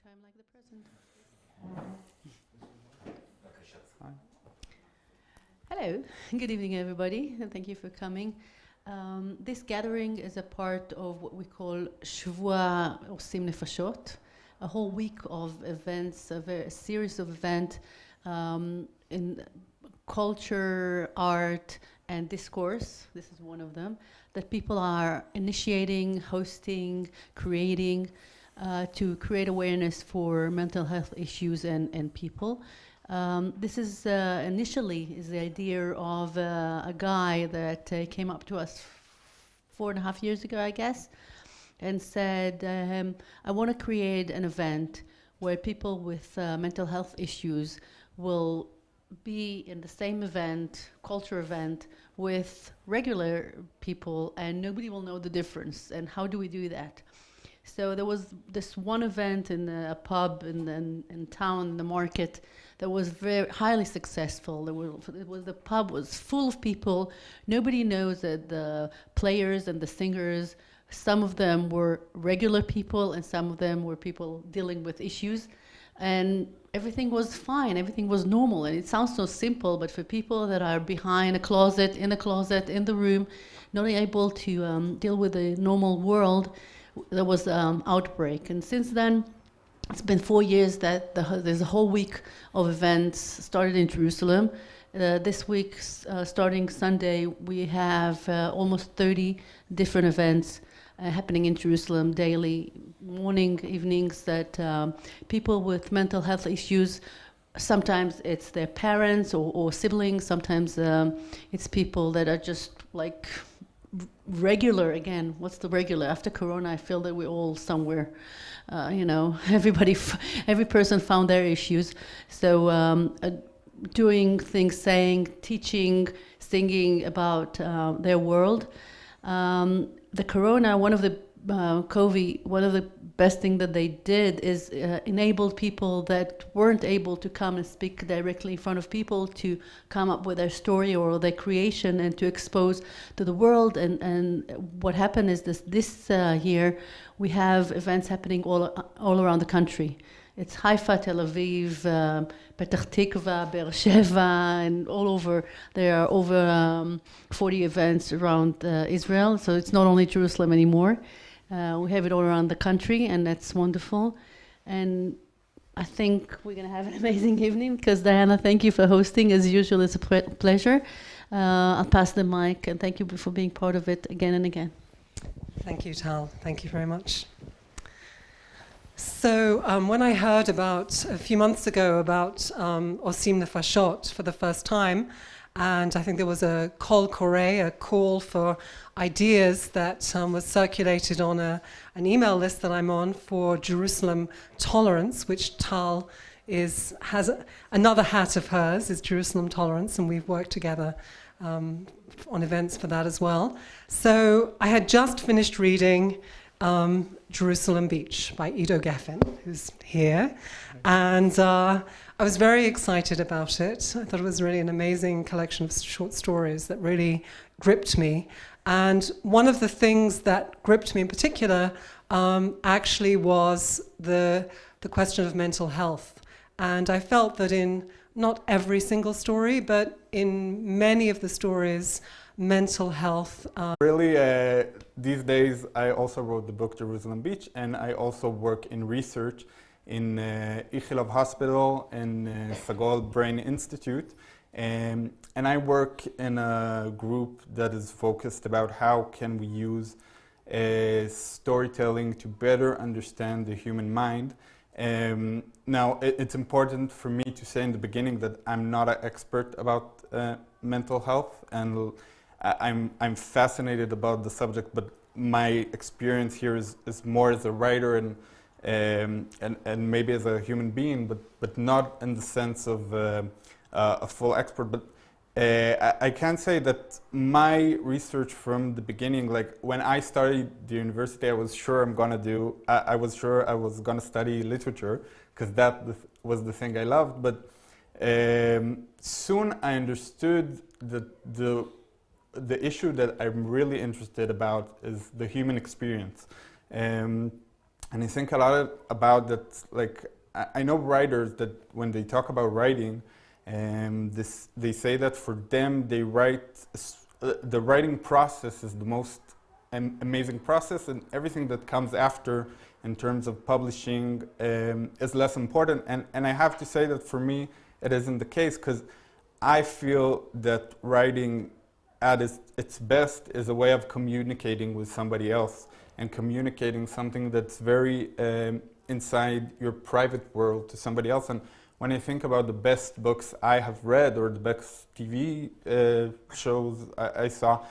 time like the present. Hello, good evening everybody, and thank you for coming. This gathering is a part of what we call Shvua Osim Nefashot, a whole week of events, a series of events in culture, art, and discourse. This is one of them, that people are initiating, hosting, creating, to create awareness for mental health issues and people. This is initially is the idea of a guy that came up to us 4.5 years ago, I guess, and said, I want to create an event where people with mental health issues will be in the same event, culture event, with regular people, and nobody will know the difference. And how do we do that? So there was this one event in a pub in town, in the market, that was very highly successful. The pub was full of people. Nobody knows that the players and the singers, some of them were regular people and some of them were people dealing with issues. And everything was fine, everything was normal. And it sounds so simple, but for people that are behind a closet, in the room, not able to deal with the normal world, there was outbreak. And since then, it's been 4 years that there's a whole week of events started in Jerusalem. This week, starting Sunday, we have almost 30 different events happening in Jerusalem daily, morning, evenings, that people with mental health issues, sometimes it's their parents or siblings, sometimes it's people that are just like regular. Again, what's the regular? After Corona, I feel that we're all somewhere. Every person found their issues. So doing things, saying, teaching, singing about their world. The Corona, one of the COVID, one of the best thing that they did is enabled people that weren't able to come and speak directly in front of people to come up with their story or their creation and to expose to the world. And what happened is this year we have events happening all around the country. It's Haifa, Tel Aviv, Petach Tikva, Be'er Sheva, and all over. There are over 40 events around Israel, so it's not only Jerusalem anymore. We have it all around the country, and that's wonderful. And I think we're going to have an amazing evening, because Diana, thank you for hosting. As usual, it's a pleasure. I'll pass the mic, and thank you for being part of it again and again. Thank you, Tal. Thank you very much. So when I heard about, a few months ago, about Osim Nefashot for the first time, and I think there was a call koreh, a call for ideas that was circulated on an email list that I'm on for Jerusalem Tolerance, which Tal has another hat of hers, is Jerusalem Tolerance, and we've worked together on events for that as well. So I had just finished reading Jerusalem Beach by Iddo Gefen, who's here, and I was very excited about it. I thought it was really an amazing collection of short stories that really gripped me. And one of the things that gripped me in particular actually was the question of mental health. And I felt that in not every single story, but in many of the stories, mental health. Really, these days I also wrote the book Jerusalem Beach, and I also work in research in Ichilov Hospital and Sagol Brain Institute. And I work in a group that is focused about how can we use storytelling to better understand the human mind. Now, it's important for me to say in the beginning that I'm not an expert about mental health, and I'm fascinated about the subject, but my experience here is more as a writer and maybe as a human being, but not in the sense of a full expert. But I can say that my research from the beginning, like when I started the university, I was sure I was gonna study literature, because that was the thing I loved. But soon I understood that the issue that I'm really interested about is the human experience. And I think a lot about that, like, I know writers that when they talk about writing, they say that for them, they write, the writing process is the most amazing process, and everything that comes after in terms of publishing is less important. And I have to say that for me, it isn't the case, because I feel that writing at its best is a way of communicating with somebody else and communicating something that's very inside your private world to somebody else. And when I think about the best books I have read or the best TV shows I saw,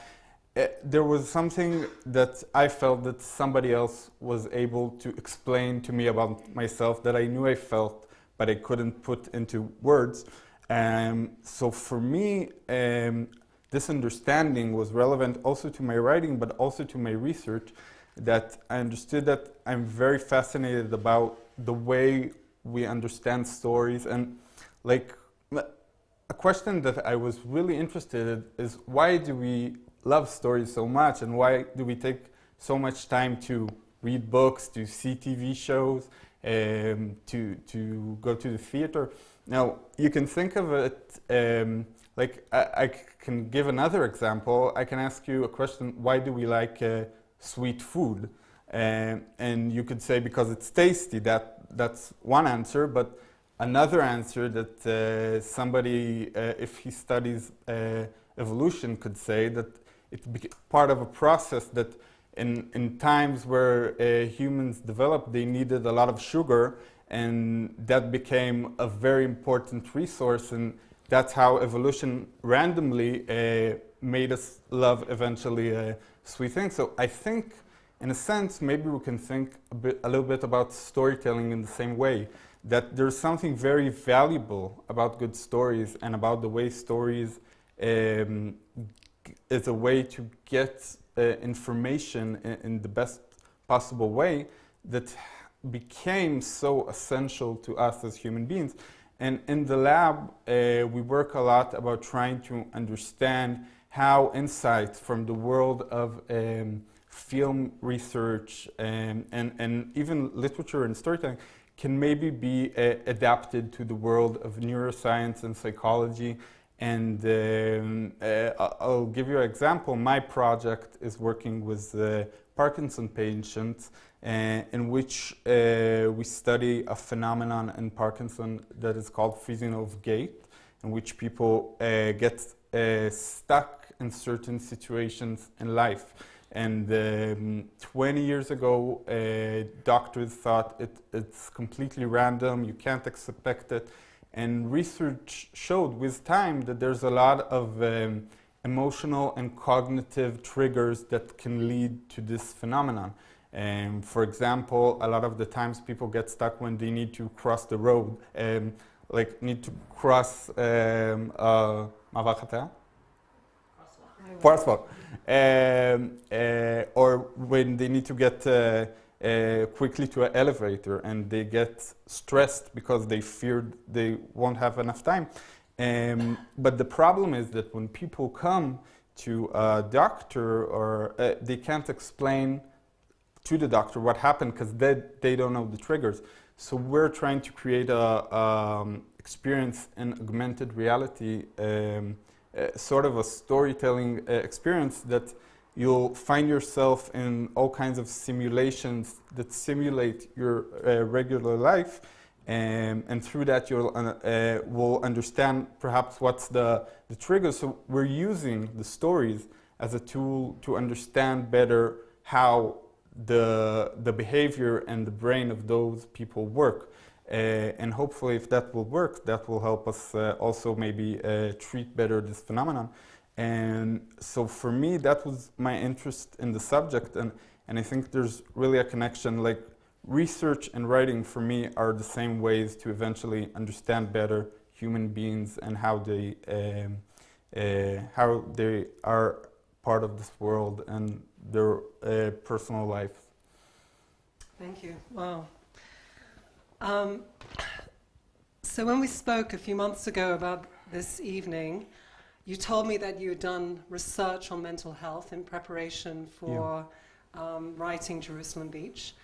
there was something that I felt that somebody else was able to explain to me about myself that I knew I felt, but I couldn't put into words. So for me, this understanding was relevant also to my writing, but also to my research, that I understood that I'm very fascinated about the way we understand stories. And like, a question that I was really interested in is, why do we love stories so much, and why do we take so much time to read books, to see TV shows, to go to the theater? Now, you can think of it, like I can give another example. I can ask you a question: why do we like sweet food? And you could say because it's tasty. That's one answer. But another answer that somebody, if he studies evolution, could say that it's part of a process that in times where humans developed, they needed a lot of sugar, and that became a very important resource, and that's how evolution randomly made us love eventually sweet things. So I think, in a sense, maybe we can think a little bit about storytelling in the same way, that there's something very valuable about good stories and about the way stories is a way to get information in the best possible way that became so essential to us as human beings. And in the lab, we work a lot about trying to understand how insights from the world of film research and even literature and storytelling can maybe be adapted to the world of neuroscience and psychology. And I'll give you an example. My project is working with Parkinson patients, in which we study a phenomenon in Parkinson that is called freezing of gait, in which people get stuck in certain situations in life. And 20 years ago, doctors thought it's completely random, you can't expect it. And research showed with time that there's a lot of emotional and cognitive triggers that can lead to this phenomenon. For example, a lot of the times people get stuck when they need to cross the road, like need to cross מעבר חצייה? Crosswalk. Or when they need to get quickly to an elevator and they get stressed because they feared they won't have enough time. But the problem is that when people come to a doctor, or they can't explain to the doctor what happened because they don't know the triggers. So we're trying to create a experience in augmented reality, sort of a storytelling experience that you'll find yourself in all kinds of simulations that simulate your regular life, and through that you'll will understand perhaps what's the trigger. So we're using the stories as a tool to understand better how the behavior and the brain of those people work. And hopefully if that will work, that will help us also maybe treat better this phenomenon. And so for me, that was my interest in the subject, and I think there's really a connection. Like research and writing for me are the same ways to eventually understand better human beings and how they are part of this world and their personal life. Thank you. Wow. So when we spoke a few months ago about this evening, you told me that you had done research on mental health in preparation for writing Jerusalem Beach.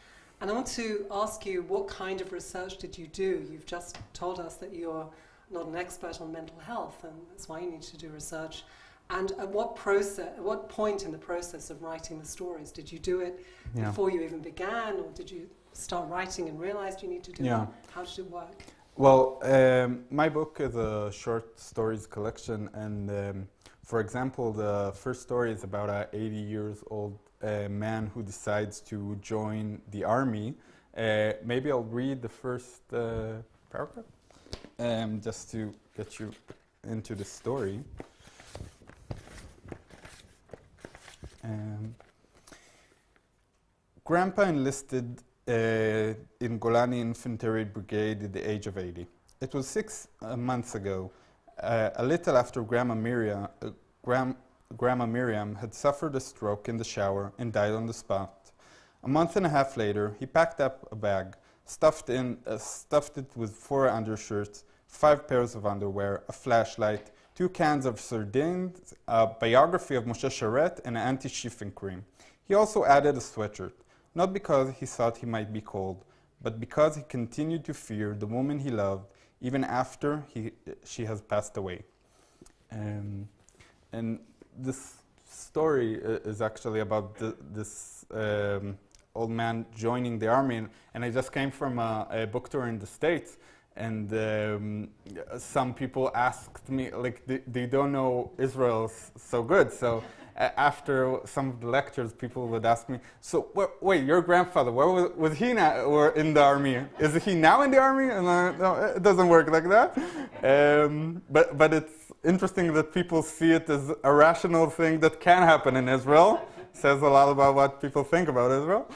And I want to ask you, what kind of research did you do? You've just told us that you're not an expert on mental health, and that's why you need to do research. And at what point in the process of writing the stories? Did you do it before you even began, or did you start writing and realized you need to do it? How did it work? Well, my book is a short stories collection, and for example, the first story is about an 80-year-old man who decides to join the army. Maybe I'll read the first paragraph, just to get you into the story. Grandpa enlisted in Golani Infantry Brigade at the age of 80. It was 6 months ago, a little after Grandma Miriam had suffered a stroke in the shower and died on the spot. A month and a half later, he packed up a bag, stuffed it with 4 undershirts, 5 pairs of underwear, a flashlight, 2 cans of sardines, a biography of Moshe Sharet, and an anti-chafing cream. He also added a sweatshirt, not because he thought he might be cold, but because he continued to fear the woman he loved even after she has passed away. And this story is actually about this old man joining the army, and I just came from a book tour in the States, and some people asked me, like, they don't know Israel so good, so after some of the lectures, people would ask me, so wait, your grandfather, where was he now, or in the army? Is he now in the army? And no, it doesn't work like that. But it's interesting that people see it as a rational thing that can happen in Israel. Says a lot about what people think about Israel.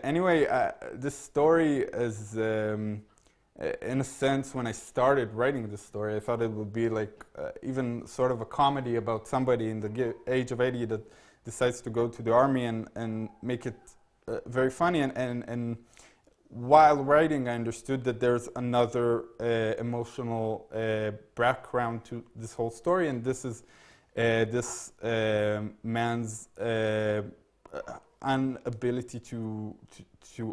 Anyway, this story is, in a sense, when I started writing this story, I thought it would be like even sort of a comedy about somebody in the age of 80 that decides to go to the army and make it very funny. And while writing, I understood that there's another emotional background to this whole story, and this is this man's inability to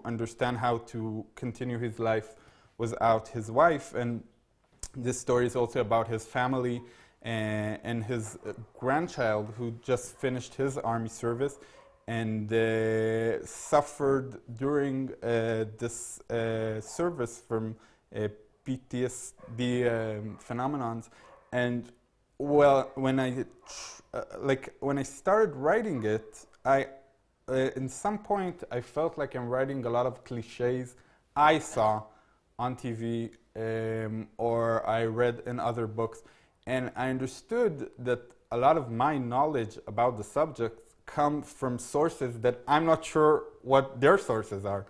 understand how to continue his life without his wife. And this story is also about his family and his grandchild who just finished his army service and suffered during this service from PTSD phenomenons. And well, when I started writing it, in some point I felt like I'm writing a lot of cliches I saw on TV or I read in other books, and I understood that a lot of my knowledge about the subject come from sources that I'm not sure what their sources are.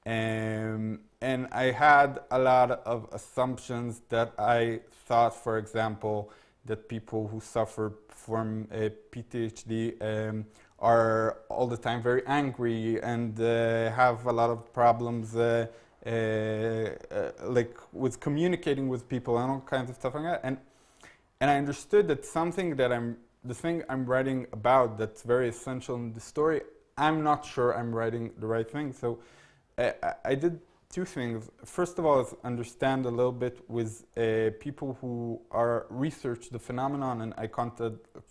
And I had a lot of assumptions that I thought, for example, that people who suffer from PTSD are all the time very angry and have a lot of problems like with communicating with people and all kinds of stuff like that. And I understood that the thing I'm writing about that's very essential in the story, I'm not sure I'm writing the right thing. So I did 2 things. First of all is understand a little bit with people who research the phenomenon, and I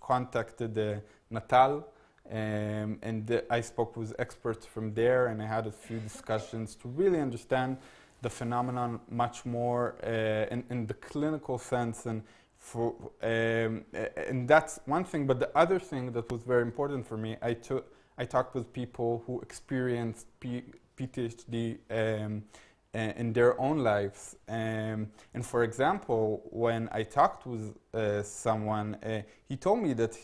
contacted Natal, and I spoke with experts from there, and I had a few discussions to really understand the phenomenon much more in the clinical sense, and that's one thing. But the other thing that was very important for me, I talked with people who experienced PTSD in their own lives. And for example, when I talked with someone, he told me that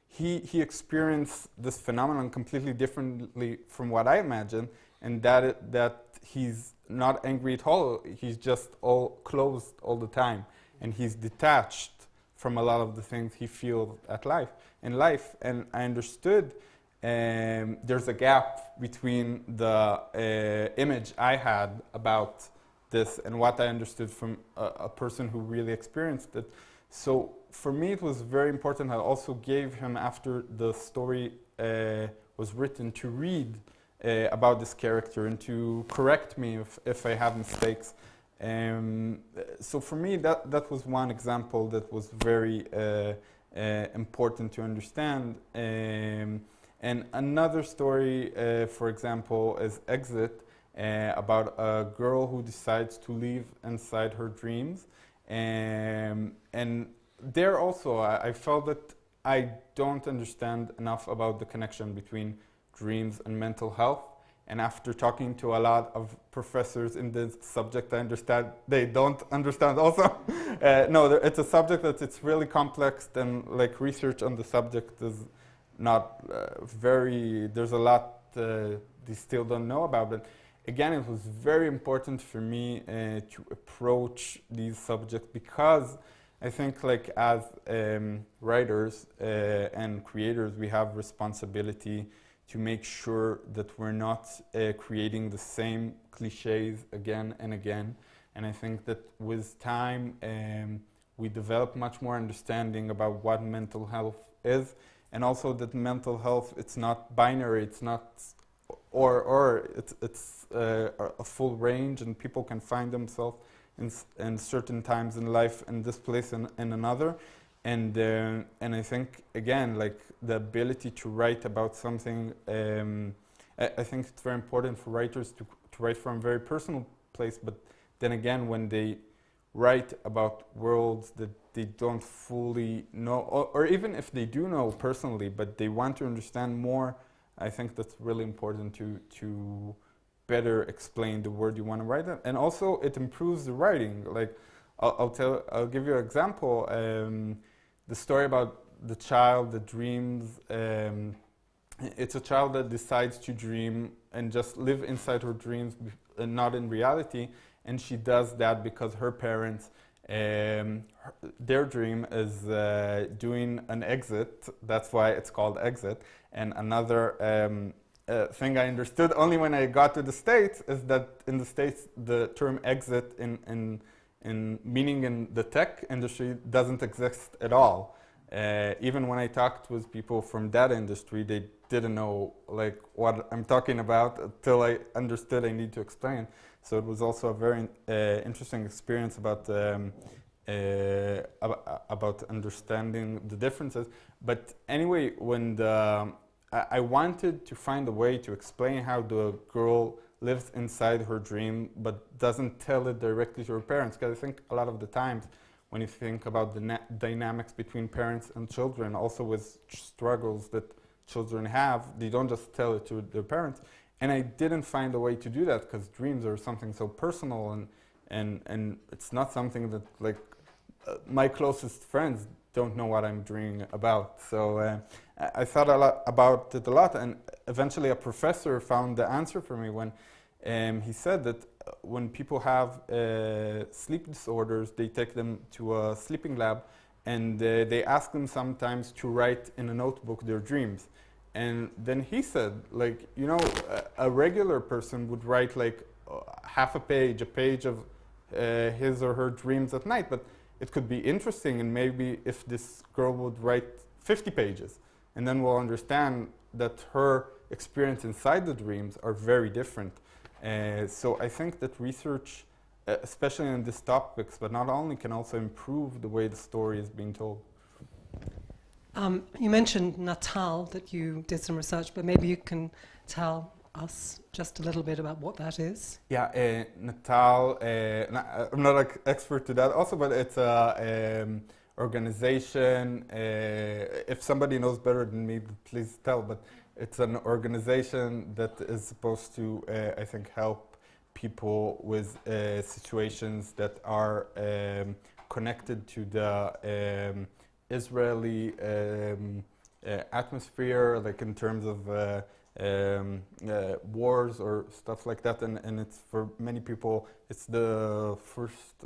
he experienced this phenomenon completely differently from what I imagined, and that he's not angry at all. He's just all closed all the time, and he's detached from a lot of the things he feels in life. And I understood there's a gap between the image I had about this and what I understood from a person who really experienced it. So for me, it was very important. I also gave him, after the story was written, to read about this character and to correct me if I have mistakes. So for me, that was one example that was very important to understand. And another story, for example, is Exit, about a girl who decides to live inside her dreams. And there also, I felt that I don't understand enough about the connection between dreams and mental health. And after talking to a lot of professors in this subject, I understand they don't understand also. No, it's a subject that it's really complex, and like research on the subject is not there's a lot they still don't know about. But again, it was very important for me to approach these subjects, because I think like as writers and creators, we have responsibility to make sure that we're not creating the same cliches again and again. And I think that with time, we develop much more understanding about what mental health is, and also that mental health, it's not binary, it's not or it's a full range, and people can find themselves in certain times in life in this place and in another. And I think, again, like the ability to write about something, I think it's very important for writers to write from a very personal place, but then again, when they write about worlds that they don't fully know, or even if they do know personally, but they want to understand more, I think that's really important to better explain the word you want to write. And also, it improves the writing. Like, I'll give you an example. The story about the child that dreams. It's a child that decides to dream and just live inside her dreams and not in reality. And she does that because her parents, their dream is doing an exit. That's why it's called Exit. And another thing I understood only when I got to the States is that in the States, the term exit in meaning in the tech industry doesn't exist at all. Even when I talked with people from that industry, they didn't know like what I'm talking about until I understood I need to explain. So it was also a very interesting experience about understanding the differences. But anyway, when I wanted to find a way to explain how the girl lives inside her dream but doesn't tell it directly to her parents, because I think a lot of the times when you think about the dynamics between parents and children, also with struggles that children have, they don't just tell it to their parents. And I didn't find a way to do that, because dreams are something so personal, and it's not something that like my closest friends don't know what I'm dreaming about. So I thought a lot about it a lot, and eventually a professor found the answer for me when he said that when people have sleep disorders, they take them to a sleeping lab, and they ask them sometimes to write in a notebook their dreams. And then he said, like, you know, a regular person would write like half a page of his or her dreams at night, but it could be interesting, and maybe if this girl would write 50 pages, and then we'll understand that her experience inside the dreams are very different. So I think that research, especially in these topics, but not only, can also improve the way the story is being told. You mentioned Natal, that you did some research, but maybe you can tell us just a little bit about what that is. Yeah, Natal, I'm not an expert to that also, but it's a organization. If somebody knows better than me, please tell, but it's an organization that is supposed to, I think, help people with situations that are connected to the Israeli atmosphere, like in terms of wars or stuff like that, and it's for many people, it's the first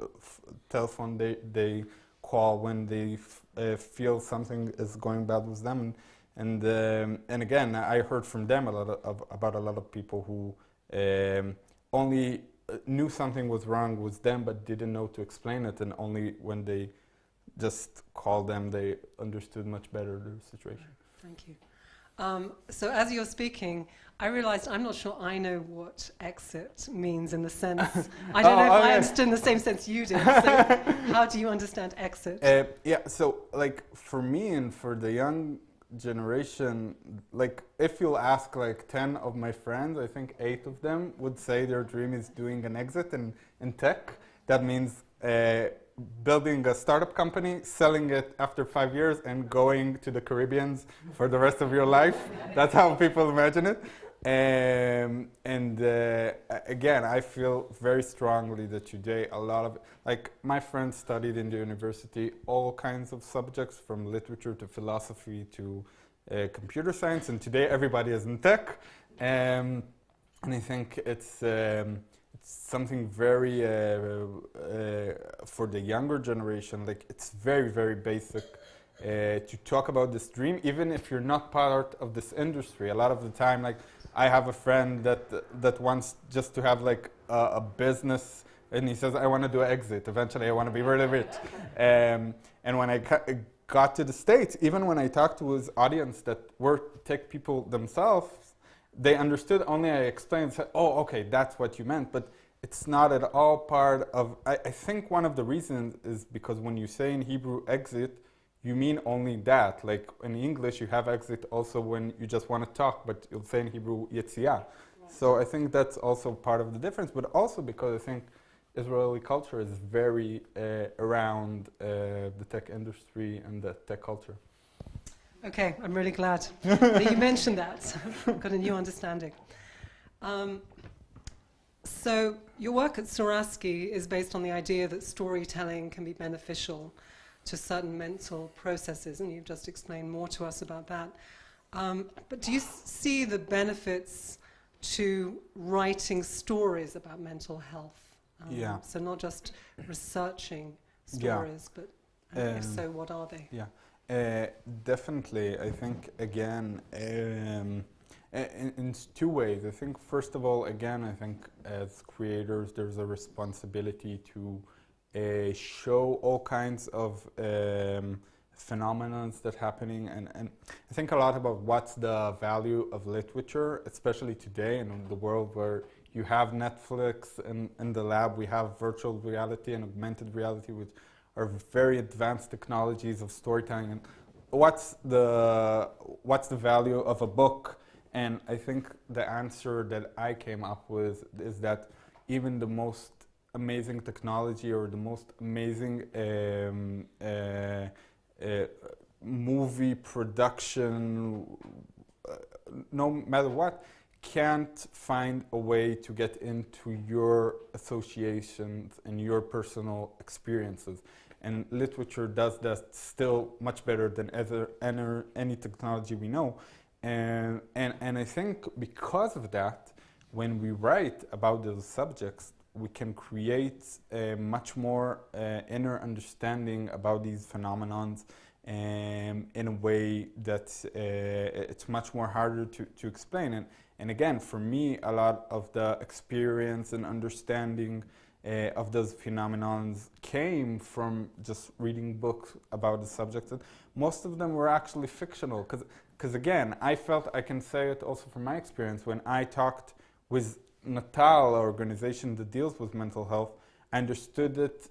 telephone they call when they feel something is going bad with them. And again, I heard from them about a lot of people who only knew something was wrong with them but didn't know to explain it, and only when they just called them they understood much better the situation. Thank you. So as you're speaking, I realized I'm not sure I know what exit means in the sense. I don't know if I understood in the same sense you did. So how do you understand exit? Yeah, so like for me and for the young generation, like if you'll ask like 10 of my friends, I think 8 of them would say their dream is doing an exit in tech. That means building a startup company, selling it after 5 years and going to the Caribbean for the rest of your life. That's how people imagine it. Again, I feel very strongly that today a lot of, like my friends studied in the university all kinds of subjects from literature to philosophy to computer science, and today everybody is in tech. And I think it's something very, for the younger generation, like it's very, very basic to talk about this dream, even if you're not part of this industry. A lot of the time, like I have a friend that wants just to have like a business, and he says, I want to do an exit. Eventually, I want to be really rich. And when I got to the States, even when I talked to his audience that were tech people themselves, they understood only I explained, said, oh, okay, that's what you meant. But it's not at all part of, I think one of the reasons is because when you say in Hebrew exit, you mean only that. Like in English, you have exit also when you just want to talk, but you'll say in Hebrew, Yetziyah. Right. So I think that's also part of the difference, but also because I think Israeli culture is very around the tech industry and the tech culture. Okay, I'm really glad that you mentioned that. I've got a new understanding. So your work at Suraski is based on the idea that storytelling can be beneficial to certain mental processes, and you've just explained more to us about that. But do you see the benefits to writing stories about mental health? Yeah. So not just researching stories, but if so, what are they? Yeah, definitely. I think, again, in 2 ways. I think, first of all, again, I think as creators, there's a responsibility to show all kinds of phenomena that's happening, and I think a lot about what's the value of literature, especially today in the world where you have Netflix, and in the lab we have virtual reality and augmented reality, which are very advanced technologies of storytelling. And what's the value of a book? And I think the answer that I came up with is that even the most amazing technology or the most amazing movie production, no matter what, can't find a way to get into your associations and your personal experiences. And literature does that still much better than any technology we know. And I think because of that, when we write about those subjects, we can create a much more inner understanding about these phenomenons in a way that it's much more harder to explain. And again, for me, a lot of the experience and understanding of those phenomenons came from just reading books about the subjects. And most of them were actually fictional, because again, I felt, I can say it also from my experience, when I talked with Natal, an organization that deals with mental health, I understood it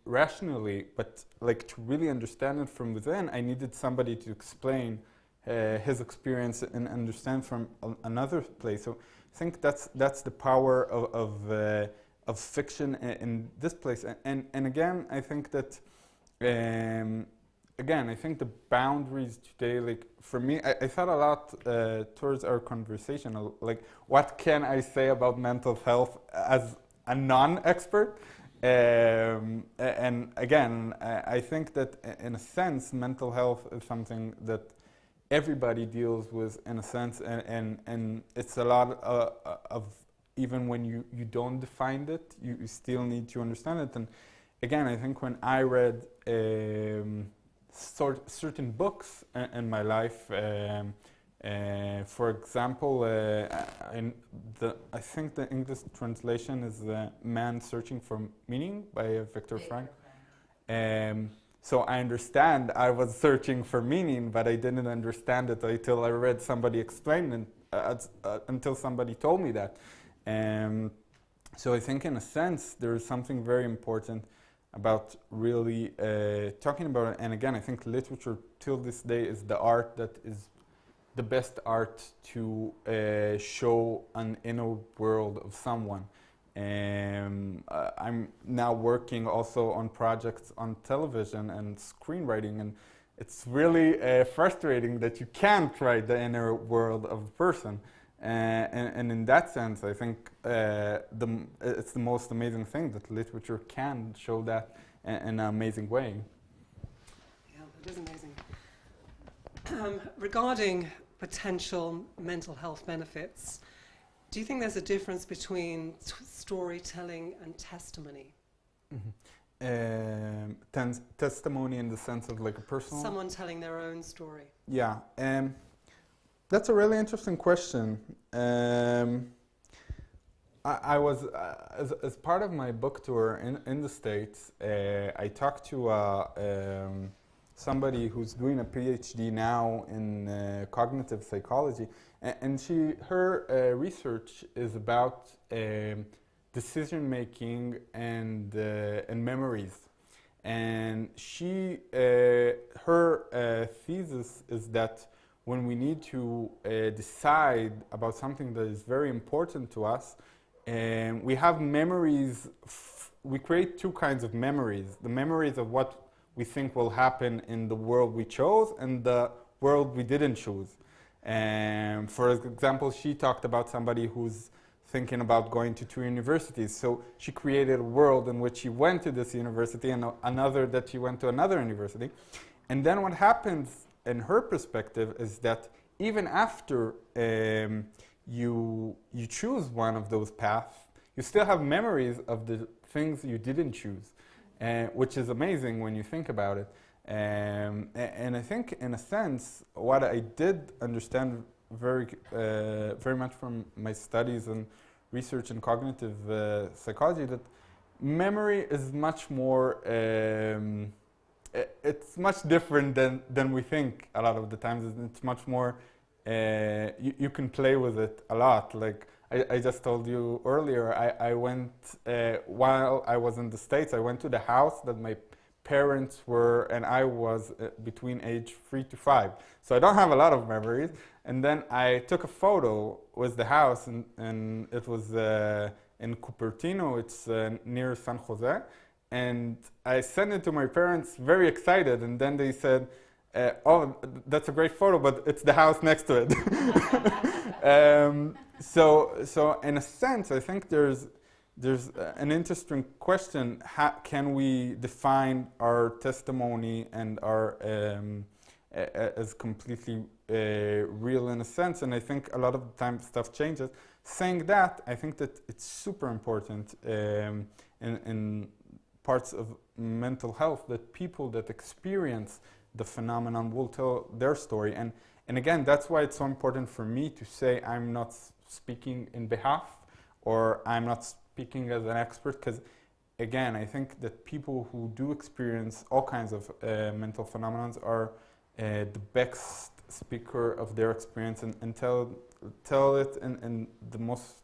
rationally, but like to really understand it from within, I needed somebody to explain his experience and understand from another place. So I think that's the power of fiction in this place. And again, I think that I think the boundaries today, like for me, I thought a lot towards our conversation, like what can I say about mental health as a non-expert? And again, I think that in a sense, mental health is something that everybody deals with in a sense, and it's a lot of, even when you don't define it, you still need to understand it. And again, I think when I read certain books in my life, for example, I think the English translation is Man Searching for Meaning by Viktor Frankl. So I understand I was searching for meaning, but I didn't understand it until I read somebody explain it, until somebody told me that. So I think in a sense there is something very important about really talking about it. And again, I think literature till this day is the art that is the best art to show an inner world of someone. I'm now working also on projects on television and screenwriting, and it's really frustrating that you can't write the inner world of a person. And in that sense, I think it's the most amazing thing that literature can show that in an amazing way. Yeah, it is amazing. Regarding potential mental health benefits, do you think there's a difference between storytelling and testimony? Mm-hmm. Testimony in the sense of like a personal... Someone telling their own story. Yeah. That's a really interesting question. I was, as part of my book tour in the States, I talked to somebody who's doing a PhD now in cognitive psychology, and her research is about decision making and memories. And her thesis is that when we need to decide about something that is very important to us, we have memories. We create two kinds of memories: the memories of what we think will happen in the world we chose and the world we didn't choose. For example, she talked about somebody who's thinking about going to 2 universities. So she created a world in which she went to this university and another that she went to another university. And then what happens in her perspective is that even after you choose one of those paths, you still have memories of the things you didn't choose, which is amazing when you think about it. And I think, in a sense, what I did understand very much from my studies and research in cognitive psychology, that memory is much more, it's much different than we think a lot of the times. It's much more, you can play with it a lot. Like I just told you earlier, I went, while I was in the States, I went to the house that my parents were, and I was between age 3 to 5. So I don't have a lot of memories. And then I took a photo with the house, and it was in Cupertino, it's near San Jose. And I sent it to my parents, very excited, and then they said, oh, that's a great photo, but it's the house next to it. So in a sense, I think there's an interesting question: how can we define our testimony and our as completely real in a sense? And I think a lot of the time stuff changes. Saying that, I think that it's super important in parts of mental health that people that experience the phenomenon will tell their story. And again, that's why it's so important for me to say I'm not speaking in behalf, or I'm not speaking as an expert, because again, I think that people who do experience all kinds of mental phenomena are the best speaker of their experience and tell it in the most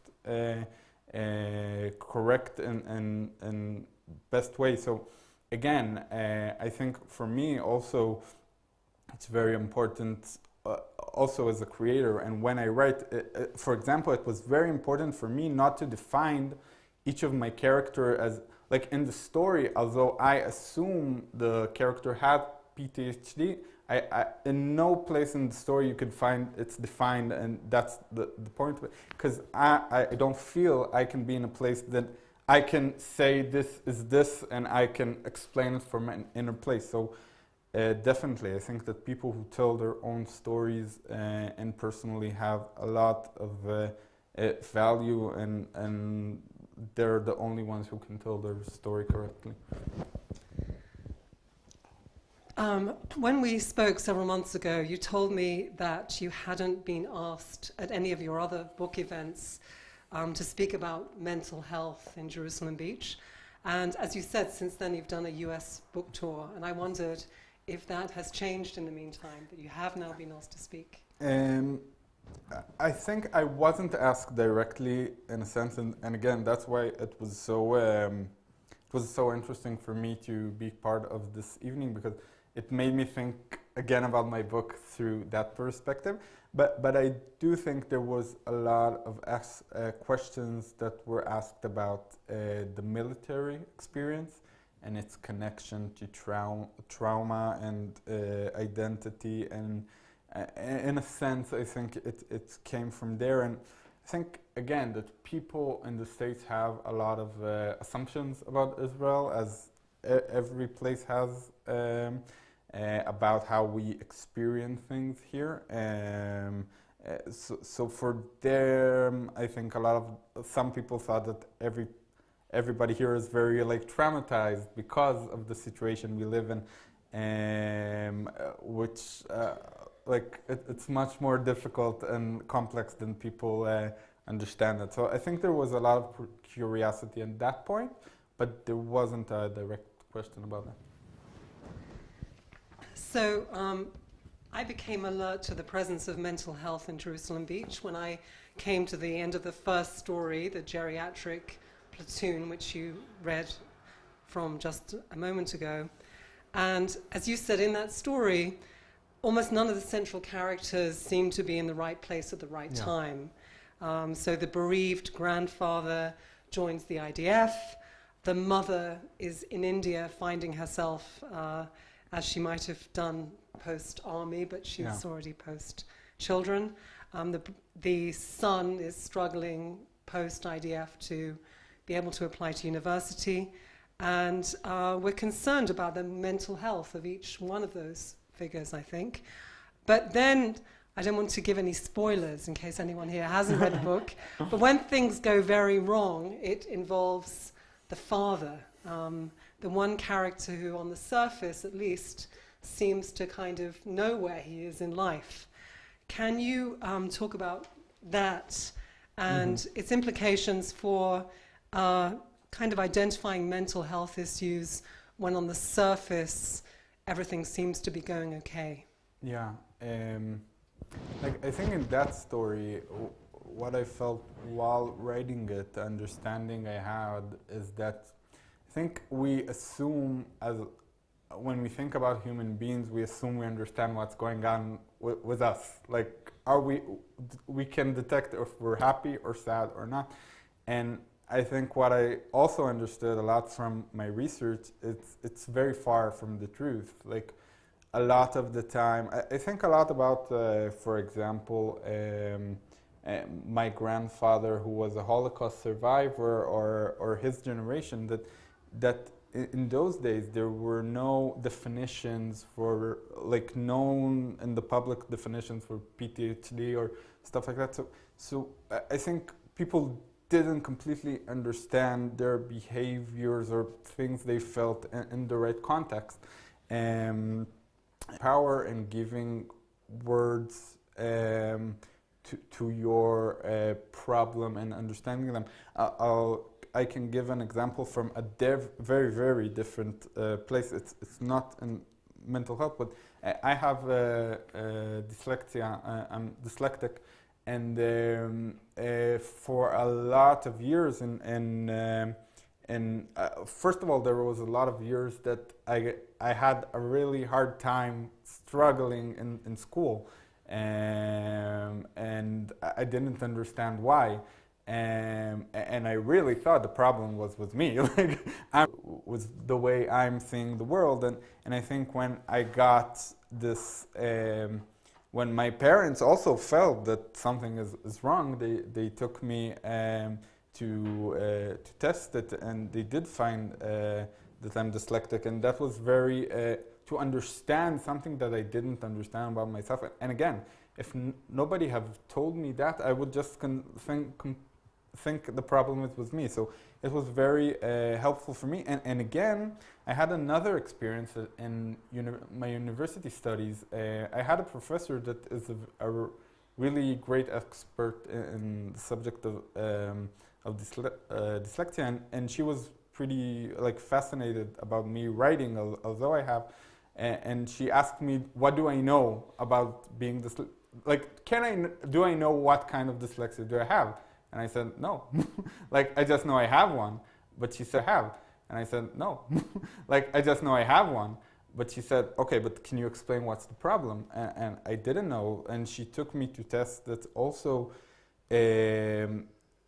correct and best way. So again, I think for me also it's very important also as a creator, and when I write, for example, it was very important for me not to define each of my character as, like in the story, although I assume the character had PTSD, I in no place in the story you could find it's defined, and that's the point of it, because I don't feel I can be in a place that I can say this is this and I can explain it from an inner place. So definitely I think that people who tell their own stories and personally have a lot of value, and they're the only ones who can tell their story correctly. When we spoke several months ago, you told me that you hadn't been asked at any of your other book events to speak about mental health in Jerusalem Beach. And as you said, since then you've done a US book tour, and I wondered if that has changed in the meantime, that you have now been asked to speak. I think I wasn't asked directly, in a sense, and again, that's why it was so interesting for me to be part of this evening, because it made me think again about my book through that perspective. But I do think there was a lot of questions that were asked about the military experience and its connection to trauma and identity, and in a sense, I think it came from there. And I think, again, that people in the States have a lot of assumptions about Israel, as every place has, about how we experience things here. So for them, I think some people thought that everybody here is very traumatized because of the situation we live in, which it's much more difficult and complex than people understand it. So I think there was a lot of curiosity at that point, but there wasn't a direct question about that. So I became alert to the presence of mental health in Jerusalem Beach when I came to the end of the first story, the geriatric platoon, which you read from just a moment ago. And as you said in that story, almost none of the central characters seem to be in the right place at the right time. So the bereaved grandfather joins the IDF. The mother is in India finding herself as she might have done post-army, but she's already post-children. The son is struggling post-IDF to be able to apply to university. And we're concerned about the mental health of each one of those figures, I think. But then, I don't want to give any spoilers in case anyone here hasn't read the book, but when things go very wrong, it involves the father, the one character who on the surface at least seems to kind of know where he is in life. Can you talk about that and its implications for kind of identifying mental health issues when on the surface everything seems to be going okay? Yeah, I think in that story, what I felt while writing it, the understanding I had is that I think we assume, when we think about human beings, we assume we understand what's going on with us. Like, we can detect if we're happy or sad or not. And I think what I also understood a lot from my research, it's very far from the truth. Like, a lot of the time, I think a lot about, for example, my grandfather, who was a Holocaust survivor, or his generation, that in those days there were no definitions for, known in the public definitions for PTSD or stuff like that. So I think people didn't completely understand their behaviors or things they felt in the right context. Power in giving words to your problem and understanding them. I can give an example from a very, very different place. It's not in mental health, but I have dyslexia. I'm dyslexic, and for a lot of years, and first of all, there was a lot of years that I had a really hard time struggling in school, and I didn't understand why. And I really thought the problem was with me, was the way I'm seeing the world. And I think when I got this, when my parents also felt that something is wrong, they took me to test it, and they did find that I'm dyslexic, and that was very to understand something that I didn't understand about myself. And again, if nobody had told me that, I would just think the problem is with me. So it was very helpful for me. And again, I had another experience in my university studies. I had a professor that is a really great expert in the subject of dyslexia, and she was pretty like fascinated about me writing, although I have. And she asked me, what do I know about being like, do I know what kind of dyslexia do I have? And I said, no. Like, I just know I have one. But she said, have. And I said, no. Like, I just know I have one. But she said, okay, but can you explain what's the problem? And I didn't know. And she took me to tests that also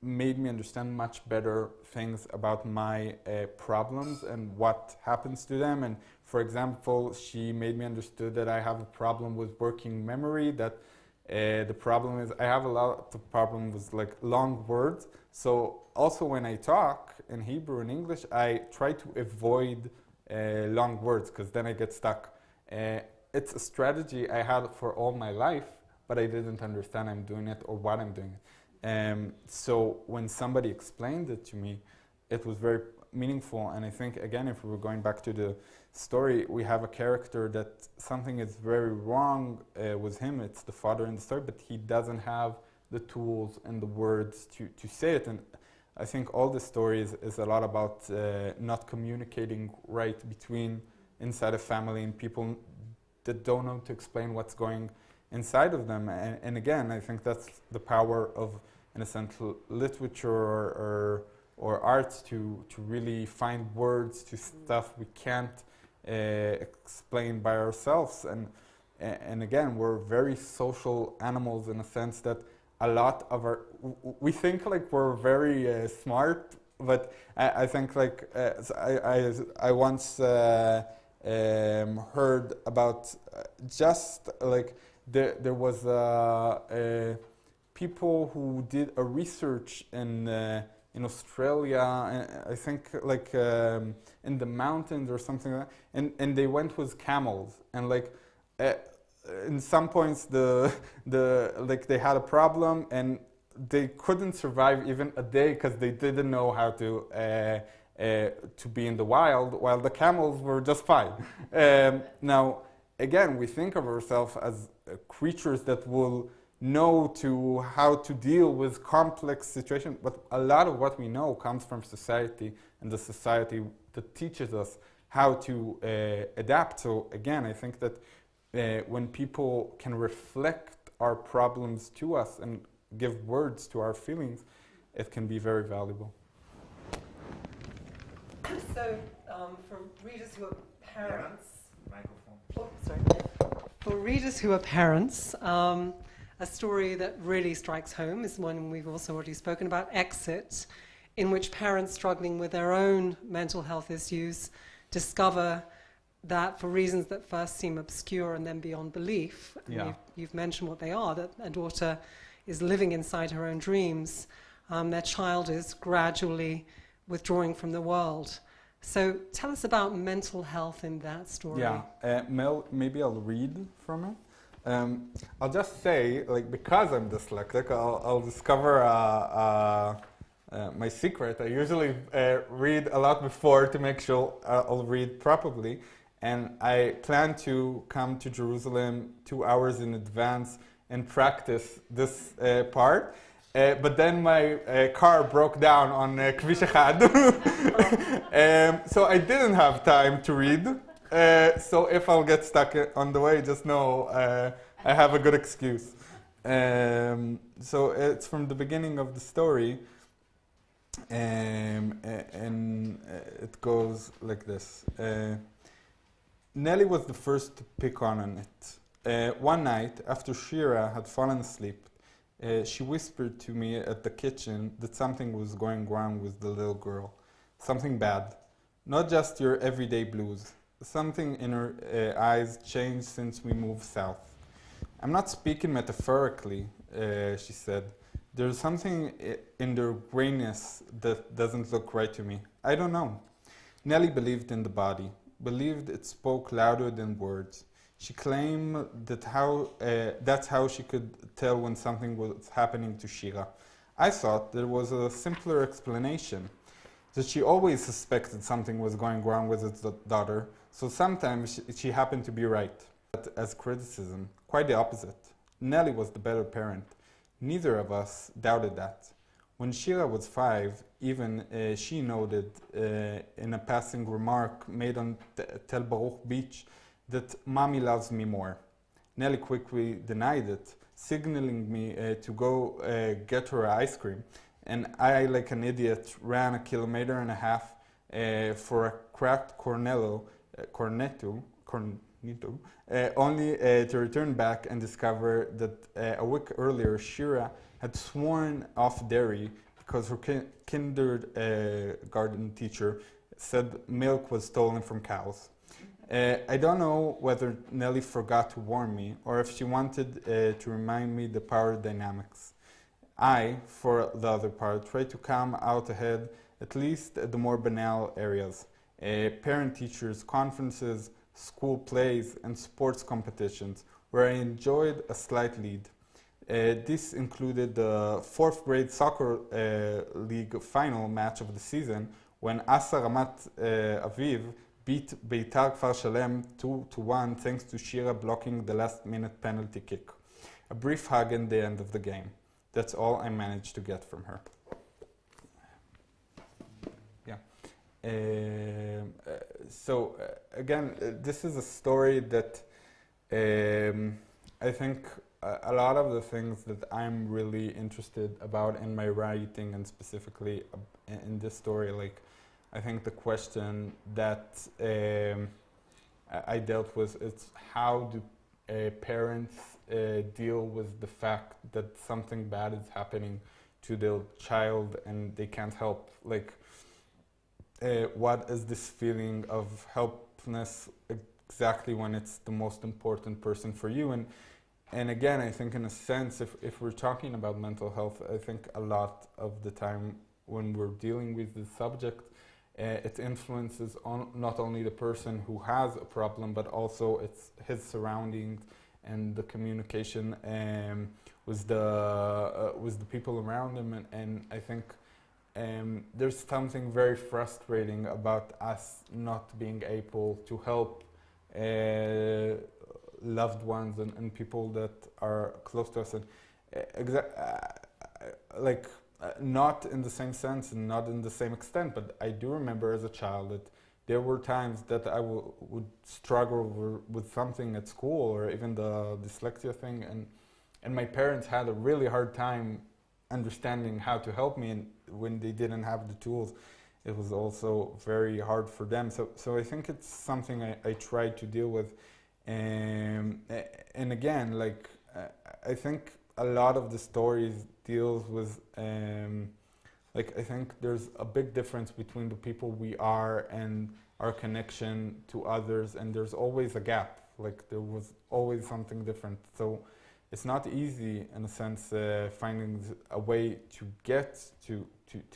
made me understand much better things about my problems and what happens to them. And for example, she made me understood that I have a problem with working memory, that the problem is I have a lot of problems with like long words. So also when I talk in Hebrew and English, I try to avoid long words because then I get stuck. It's a strategy I had for all my life, but I didn't understand I'm doing it or what I'm doing. So when somebody explained it to me, it was very meaningful. And I think, again, if we were going back to the story, we have a character that something is very wrong with him. It's the father in the story, but he doesn't have the tools and the words to say it. And I think all the stories is a lot about not communicating right between inside a family and people that don't know to explain what's going inside of them. And again, I think that's the power of, in a sense, literature or arts to really find words to stuff we can't explain by ourselves. And again, we're very social animals in a sense that a lot of we think like we're very smart, but I think like I once heard about just like there was people who did a research in Australia, I think like in the mountains or something like that, and they went with camels, and like in some points like they had a problem and they couldn't survive even a day because they didn't know how to be in the wild, while the camels were just fine. Now, again, we think of ourselves as creatures that will know how to deal with complex situations, but a lot of what we know comes from society, and the society that teaches us how to adapt. So again, I think that when people can reflect our problems to us and give words to our feelings, it can be very valuable. So, for readers who are parents, for readers who are parents, a story that really strikes home is one we've also already spoken about, Exit, in which parents struggling with their own mental health issues discover that for reasons that first seem obscure and then beyond belief, and you've mentioned what they are, that a daughter is living inside her own dreams, their child is gradually withdrawing from the world. So tell us about mental health in that story. Yeah, Mel, maybe I'll read from it. I'll just say, like, because I'm dyslexic, I'll discover my secret. I usually read a lot before to make sure I'll read properly. And I plan to come to Jerusalem 2 hours in advance and practice this part. But then my car broke down on Kvish Echad. So I didn't have time to read. So if I'll get stuck on the way, just know I have a good excuse. So it's from the beginning of the story. And it goes like this. Nelly was the first to pick on it. One night, after Shira had fallen asleep, she whispered to me at the kitchen that something was going wrong with the little girl. Something bad. Not just your everyday blues. Something in her eyes changed since we moved south. I'm not speaking metaphorically, she said. There's something in their grayness that doesn't look right to me. I don't know. Nelly believed in the body. Believed it spoke louder than words. She claimed that that's how she could tell when something was happening to Shira. I thought there was a simpler explanation, that she always suspected something was going wrong with its daughter, so sometimes she happened to be right. But as criticism, quite the opposite. Nelly was the better parent. Neither of us doubted that. When Shira was 5, even she noted in a passing remark made on Tel Baruch beach that mommy loves me more. Nelly quickly denied it, signaling me to go get her ice cream, and I, like an idiot, ran 1.5 kilometers for a cracked cornetto, only to return back and discover that a week earlier Shira had sworn off dairy because her kindergarten teacher said milk was stolen from cows. I don't know whether Nelly forgot to warn me or if she wanted to remind me the power dynamics. I, for the other part, tried to come out ahead, at least at the more banal areas. Parent-teachers conferences, school plays, and sports competitions, where I enjoyed a slight lead. This included the 4th grade soccer league final match of the season, when Asa Ramat Aviv beat Beitar Kfar Shalem 2-1 thanks to Shira blocking the last-minute penalty kick. A brief hug in the end of the game. That's all I managed to get from her. So again, this is a story that I think a lot of the things that I'm really interested about in my writing, and specifically in this story, like I think the question that I dealt with is how do parents deal with the fact that something bad is happening to their child and they can't help, like what is this feeling of helplessness exactly when it's the most important person for you? And again, I think in a sense, if we're talking about mental health, I think a lot of the time when we're dealing with this subject, it influences not only the person who has a problem, but also it's his surroundings and the communication with the people around him. And I think there's something very frustrating about us not being able to help loved ones and people that are close to us, and not in the same sense and not in the same extent, but I do remember as a child that there were times that I would struggle with something at school, or even the dyslexia thing, and my parents had a really hard time understanding how to help me, and when they didn't have the tools, it was also very hard for them. So I think it's something I tried to deal with. And again, like I think a lot of the stories deals with I think there's a big difference between the people we are and our connection to others, and there's always a gap. Like there was always something different. So it's not easy in a sense finding a way to get to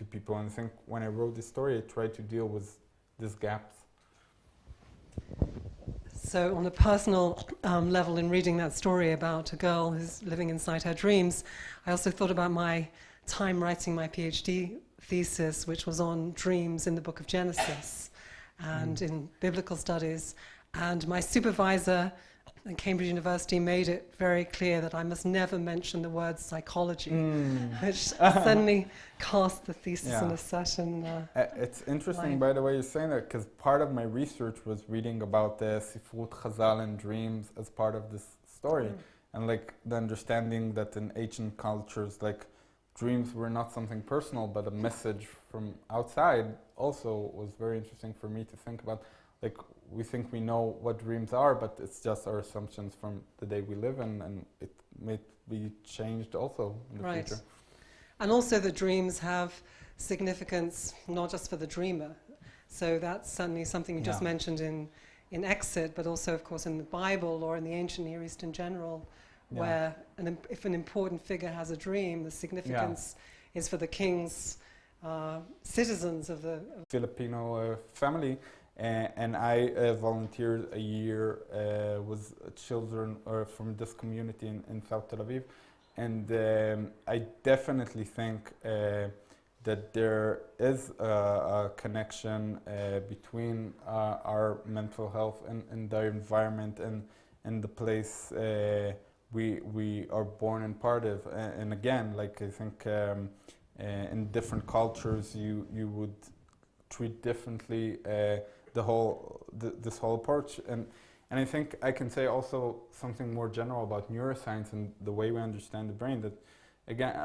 people. And I think when I wrote this story, I tried to deal with these gaps. So on a personal level, in reading that story about a girl who's living inside her dreams, I also thought about my time writing my PhD thesis, which was on dreams in the book of Genesis and in biblical studies. And my supervisor at Cambridge University made it very clear that I must never mention the word psychology, which suddenly cast the thesis in a certain it's interesting, light. by the way, you're saying that, because part of my research was reading about the Sifrut Chazal and dreams as part of this story, and like the understanding that in ancient cultures, like dreams were not something personal, but a message from outside also was very interesting for me to think about. Like, we think we know what dreams are, but it's just our assumptions from the day we live in, and it may be changed also in the future. And also the dreams have significance not just for the dreamer. So that's certainly something you just mentioned in Exit, but also, of course, in the Bible or in the ancient Near East in general, where if an important figure has a dream, the significance is for the king's citizens of the Filipino family. And I volunteered a year with children from this community in South Tel Aviv, and I definitely think that there is a connection between our mental health and the environment and the place we are born and part of. And again, like I think in different cultures you would treat differently this whole approach. And I think I can say also something more general about neuroscience and the way we understand the brain, that again,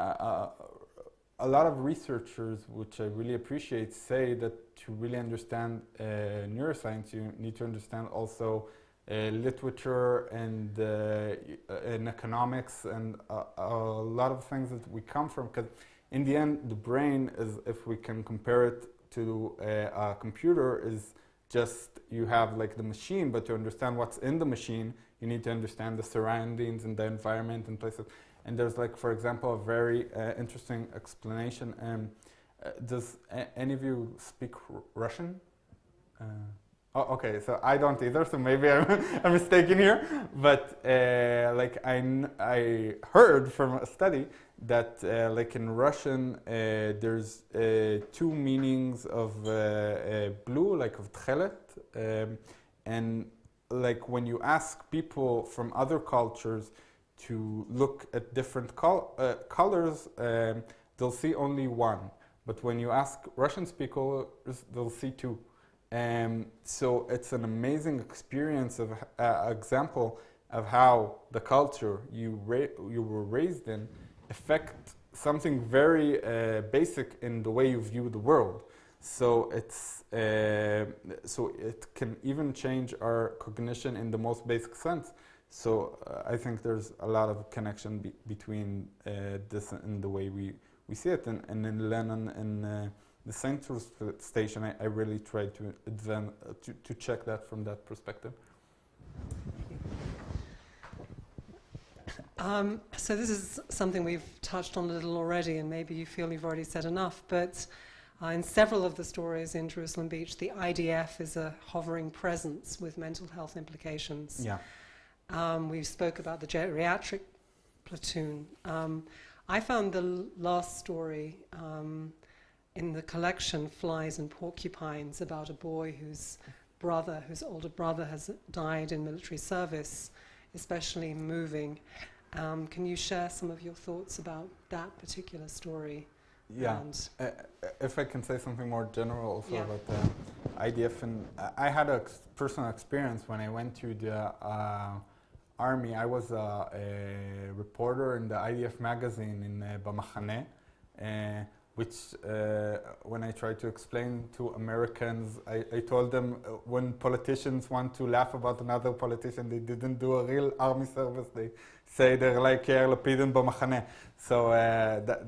a lot of researchers, which I really appreciate, say that to really understand neuroscience, you need to understand also literature and economics and a lot of things that we come from. Because in the end, the brain is, if we can compare it to a computer, is just you have like the machine, but to understand what's in the machine, you need to understand the surroundings and the environment and places. And there's like, for example, a very interesting explanation. Does any of you speak Russian? Oh, okay, so I don't either, so maybe I'm mistaken here. But like I heard from a study that like in Russian there's two meanings of blue, like of tchelet, and like when you ask people from other cultures to look at different colors, they'll see only one. But when you ask Russian speakers, they'll see two. So it's an amazing experience of example of how the culture you were raised in affect something very basic in the way you view the world. So it's so it can even change our cognition in the most basic sense. So I think there's a lot of connection between this and the way we see it. And in Lenin and the Central Station, I really tried to check that from that perspective. So this is something we've touched on a little already, and maybe you feel you've already said enough, but in several of the stories in Jerusalem Beach, the IDF is a hovering presence with mental health implications. Yeah. We spoke about the geriatric platoon. I found the last story in the collection, Flies and Porcupines, about a boy whose older brother has died in military service, especially moving. Can you share some of your thoughts about that particular story? Yeah, if I can say something more general also about the IDF. And I had a personal experience when I went to the army. I was a reporter in the IDF magazine in Bamachane, which when I tried to explain to Americans, I told them when politicians want to laugh about another politician, they didn't do a real army service. They say they're like Yair Lapid and Bamachane. So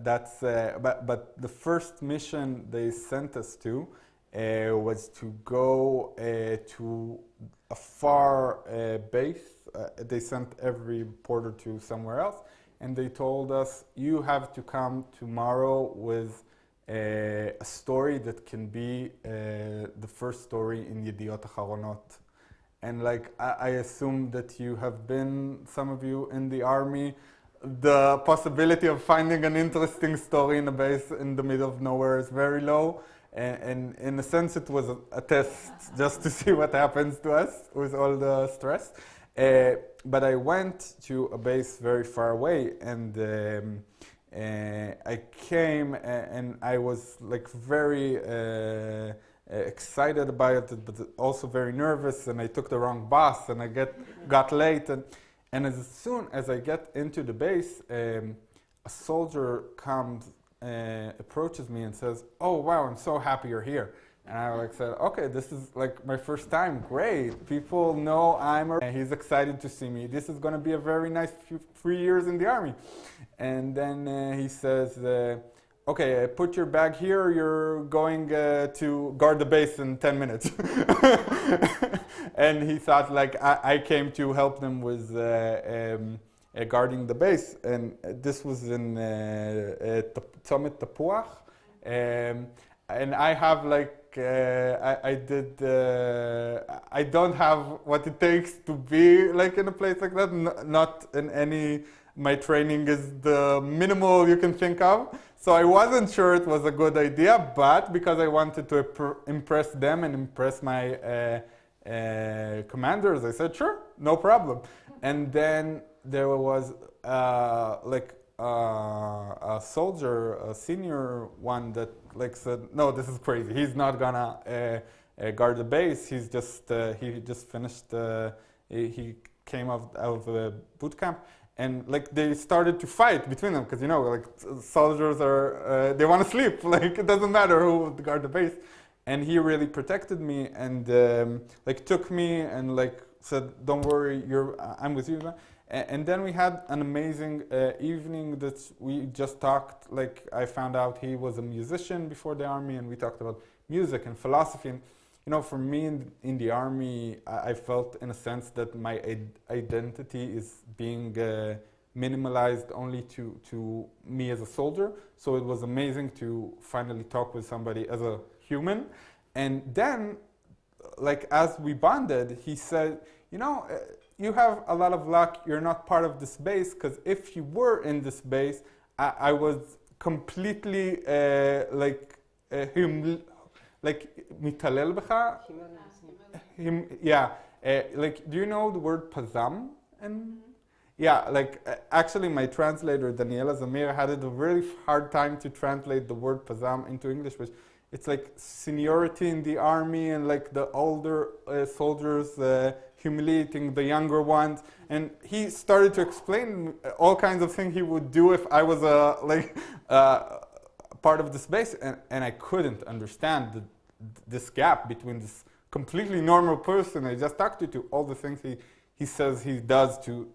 that's, but the first mission they sent us to was to go to a far base. They sent every reporter to somewhere else. And they told us, you have to come tomorrow with a story that can be the first story in Yediot Aharonot. And like, I assume that you have been, some of you in the army, the possibility of finding an interesting story in a base in the middle of nowhere is very low. And in a sense, it was a test just to see what happens to us with all the stress. But I went to a base very far away, and I came and I was like very excited about it, but also very nervous, and I took the wrong bus and I got late. And as soon as I get into the base, a soldier comes, approaches me and says, "Oh wow, I'm so happy you're here." And I like said, okay, this is like my first time. Great, people know and he's excited to see me. This is going to be a very nice 3 years in the army. And then he says, okay, put your bag here. You're going to guard the base in 10 minutes. And he thought like I came to help them with guarding the base. And this was in Tzomet Tapuach. And I have like, I don't have what it takes to be like in a place like that. Not in any, my training is the minimal you can think of. So I wasn't sure it was a good idea, but because I wanted to impress them and impress my commanders, I said, sure, no problem. And then there was like a soldier, a senior one, that like said, no, this is crazy. He's not gonna guard the base. He just finished. He came out of a boot camp, and like they started to fight between them because like soldiers are they want to sleep. Like it doesn't matter who would guard the base, and he really protected me and like took me and like said, "Don't worry, I'm with you." And then we had an amazing evening that we just talked. Like I found out he was a musician before the army, and we talked about music and philosophy. And for me in the army, I felt in a sense that my identity is being minimalized only to me as a soldier. So it was amazing to finally talk with somebody as a human. And then, like as we bonded, he said, you have a lot of luck. You're not part of this base, because if you were in this base, I was completely mitalel bcha. Like, do you know the word pazam? And actually, my translator Daniela Zamir had a really hard time to translate the word pazam into English, which it's like seniority in the army, and like the older soldiers humiliating the younger ones. And he started to explain all kinds of things he would do if I was part of this base, and I couldn't understand this gap between this completely normal person I just talked to all the things he says he does to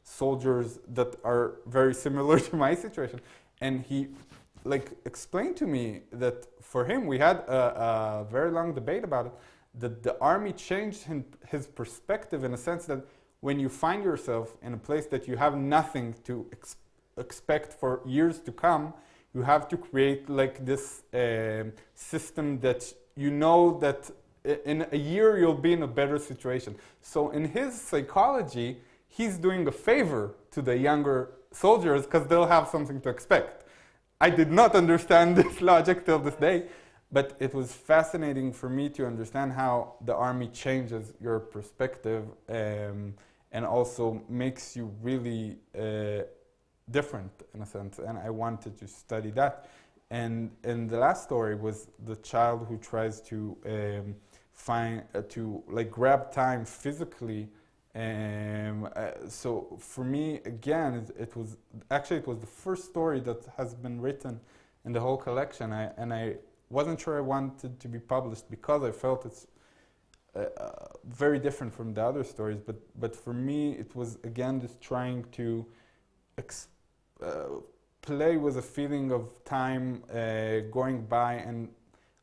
soldiers that are very similar to my situation. And he explained to me that for him, we had a very long debate about it, that the army changed his perspective in a sense that when you find yourself in a place that you have nothing to expect for years to come, you have to create like this system that that in a year you'll be in a better situation. So in his psychology, he's doing a favor to the younger soldiers because they'll have something to expect. I did not understand this logic till this day, but it was fascinating for me to understand how the army changes your perspective and also makes you really different in a sense. And I wanted to study that. And the last story was the child who tries to grab time physically. So for me, again, it was the first story that has been written in the whole collection. I wasn't sure I wanted to be published because I felt it's very different from the other stories. But for me, it was again just trying to play with a feeling of time going by, and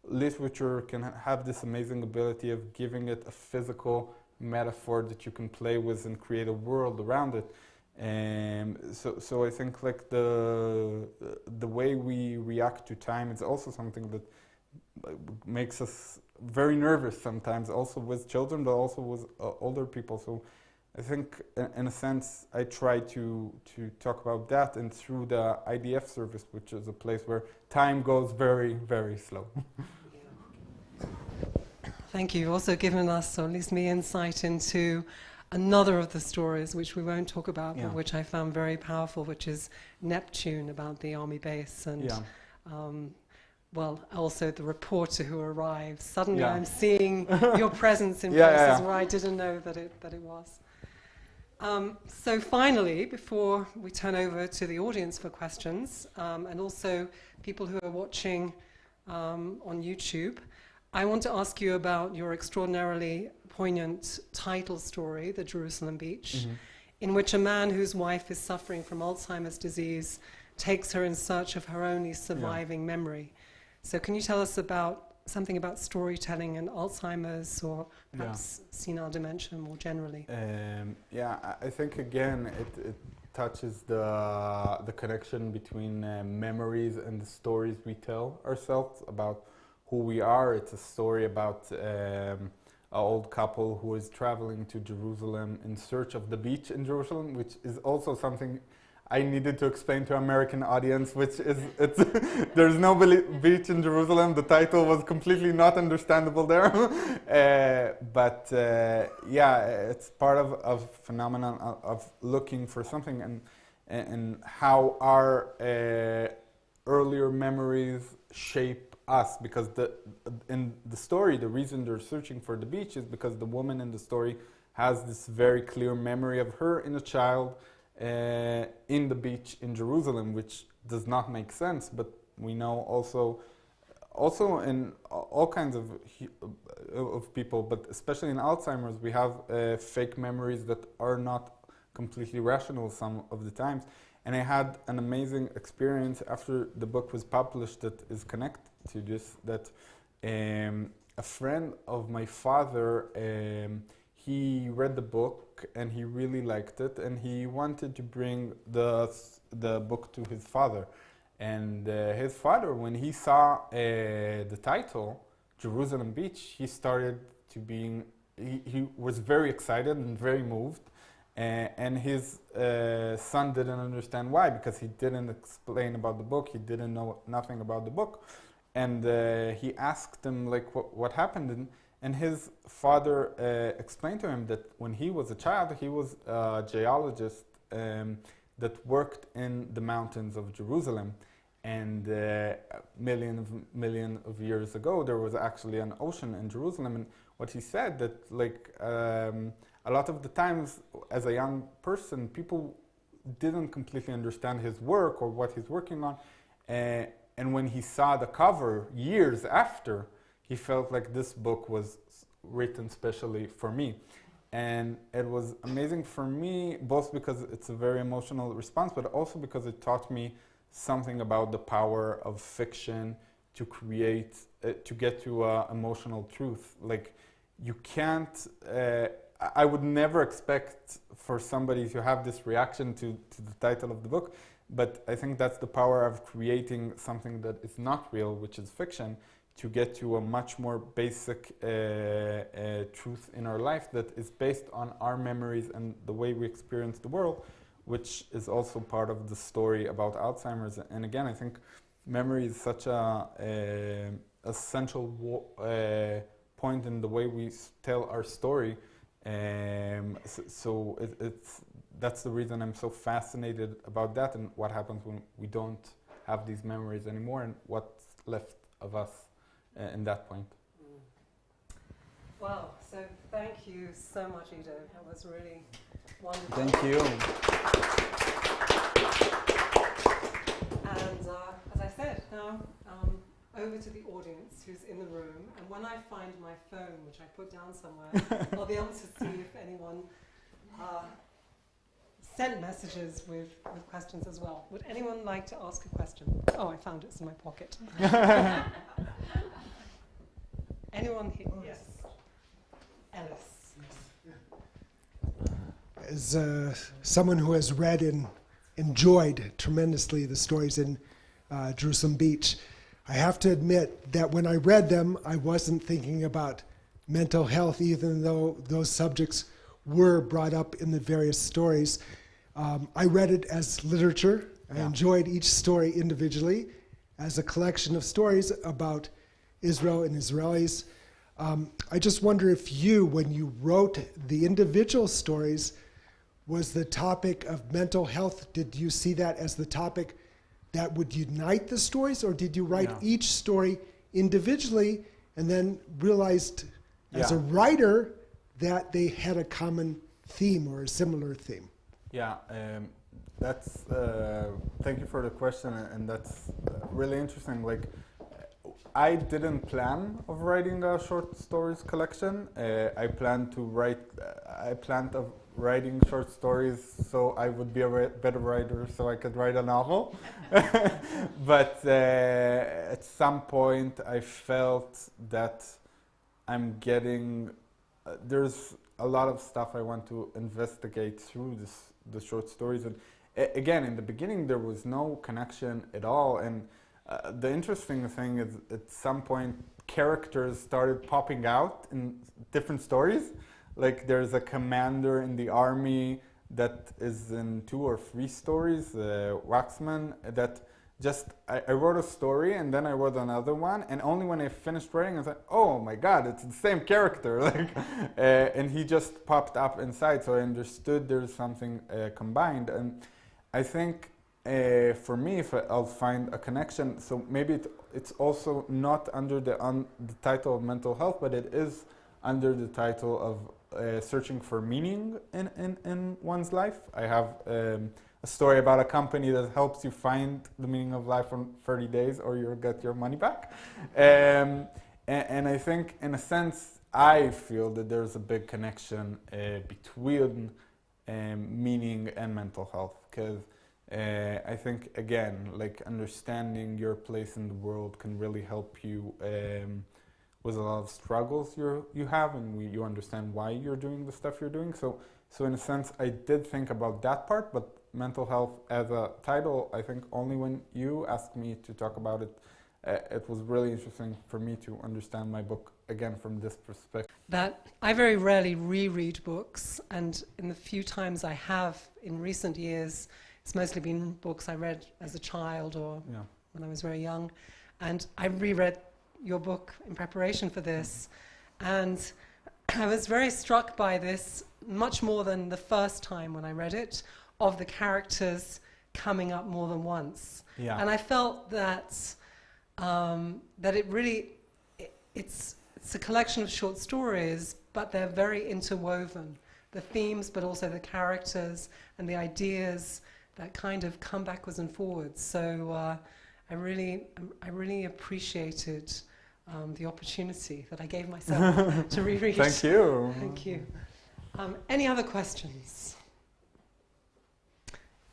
literature can have this amazing ability of giving it a physical metaphor that you can play with and create a world around it. So I think like the way we react to time is also something that makes us very nervous sometimes, also with children, but also with older people. So I think in a sense I try to talk about that, and through the IDF service, which is a place where time goes very, very slow. Thank you. You've also given us, or at least me, insight into another of the stories, which we won't talk about, but which I found very powerful, which is Neptune, about the army base, and also the reporter who arrives. Suddenly I'm seeing your presence in places where I didn't know that it was. So finally, before we turn over to the audience for questions, and also people who are watching on YouTube, I want to ask you about your extraordinarily poignant title story, The Jerusalem Beach, in which a man whose wife is suffering from Alzheimer's disease takes her in search of her only surviving memory. So can you tell us something about storytelling and Alzheimer's, or perhaps senile dementia more generally? I think again it touches the connection between memories and the stories we tell ourselves about who we are. It's a story about an old couple who is traveling to Jerusalem in search of the beach in Jerusalem, which is also something I needed to explain to American audience, which is, there's no beach in Jerusalem. The title was completely not understandable there. It's part of a phenomenon of looking for something. and how our earlier memories shape us. Because in the story, the reason they're searching for the beach is because the woman in the story has this very clear memory of her in a child in the beach in Jerusalem, which does not make sense. But we know also in all kinds of people, but especially in Alzheimer's, we have fake memories that are not completely rational some of the times. And I had an amazing experience after the book was published that is connected to this, that a friend of my father, he read the book and he really liked it, and he wanted to bring the book to his father. And his father, when he saw the title, Jerusalem Beach, he started to he was very excited and very moved. And his son didn't understand why, because he didn't explain about the book, he didn't know nothing about the book. And he asked him like what happened, and his father explained to him that when he was a child, he was a geologist that worked in the mountains of Jerusalem. And million of years ago, there was actually an ocean in Jerusalem. And what he said that like a lot of the times as a young person, people didn't completely understand his work or what he's working on. And when he saw the cover years after, he felt like this book was written specially for me. And it was amazing for me, both because it's a very emotional response, but also because it taught me something about the power of fiction to create, to get to emotional truth. Like you can't, I would never expect for somebody to have this reaction to the title of the book, but I think that's the power of creating something that is not real, which is fiction, to get to a much more basic truth in our life that is based on our memories and the way we experience the world, which is also part of the story about Alzheimer's. And again, I think memory is such a essential point in the way we tell our story. So that's the reason I'm so fascinated about that and what happens when we don't have these memories anymore and what's left of us in that point. Wow, so thank you so much, Iddo. That was really wonderful. Thank you. And as I said, now over to the audience who's in the room. And when I find my phone, which I put down somewhere, I'll be able to see if anyone sent messages with questions as well. Would anyone like to ask a question? Oh, I found it. It's in my pocket. Anyone here? Yes. Ellis. As someone who has read and enjoyed tremendously the stories in Jerusalem Beach, I have to admit that when I read them, I wasn't thinking about mental health, even though those subjects were brought up in the various stories. I read it as literature. I enjoyed each story individually as a collection of stories about Israel and Israelis. I just wonder if you, when you wrote the individual stories, was the topic of mental health, did you see that as the topic that would unite the stories, or did you write each story individually and then realized as a writer that they had a common theme or a similar theme? Yeah, that's, thank you for the question, and that's really interesting. Like, I didn't plan of writing a short stories collection. I planned of writing short stories so I would be a better writer so I could write a novel. But at some point I felt that I'm getting, there's a lot of stuff I want to investigate through the short stories. And again, in the beginning there was no connection at all. And the interesting thing is at some point characters started popping out in different stories. Like there's a commander in the army that is in 2 or 3 stories, Waxman, that just, I wrote a story and then I wrote another one, and only when I finished writing I was like, oh my god, it's the same character, like, and he just popped up inside, so I understood there's something combined. And I think for me, if I'll find a connection, so maybe it's also not under the title of mental health, but it is under the title of searching for meaning in one's life. I have a story about a company that helps you find the meaning of life in 30 days or you'll get your money back. And I think, in a sense, I feel that there's a big connection between meaning and mental health, because I think, again, like understanding your place in the world can really help you with a lot of struggles you have, and you understand why you're doing the stuff you're doing. So in a sense, I did think about that part, but mental health as a title, I think only when you asked me to talk about it, it was really interesting for me to understand my book again from this perspective. That I very rarely reread books, and in the few times I have in recent years, it's mostly been books I read as a child or when I was very young. And I reread your book in preparation for this, and I was very struck by this, much more than the first time when I read it, of the characters coming up more than once. Yeah. And I felt that it really, it's a collection of short stories, but they're very interwoven. The themes, but also the characters and the ideas that kind of come backwards and forwards. So I really appreciated the opportunity that I gave myself to reread. Thank you. Thank you. Any other questions?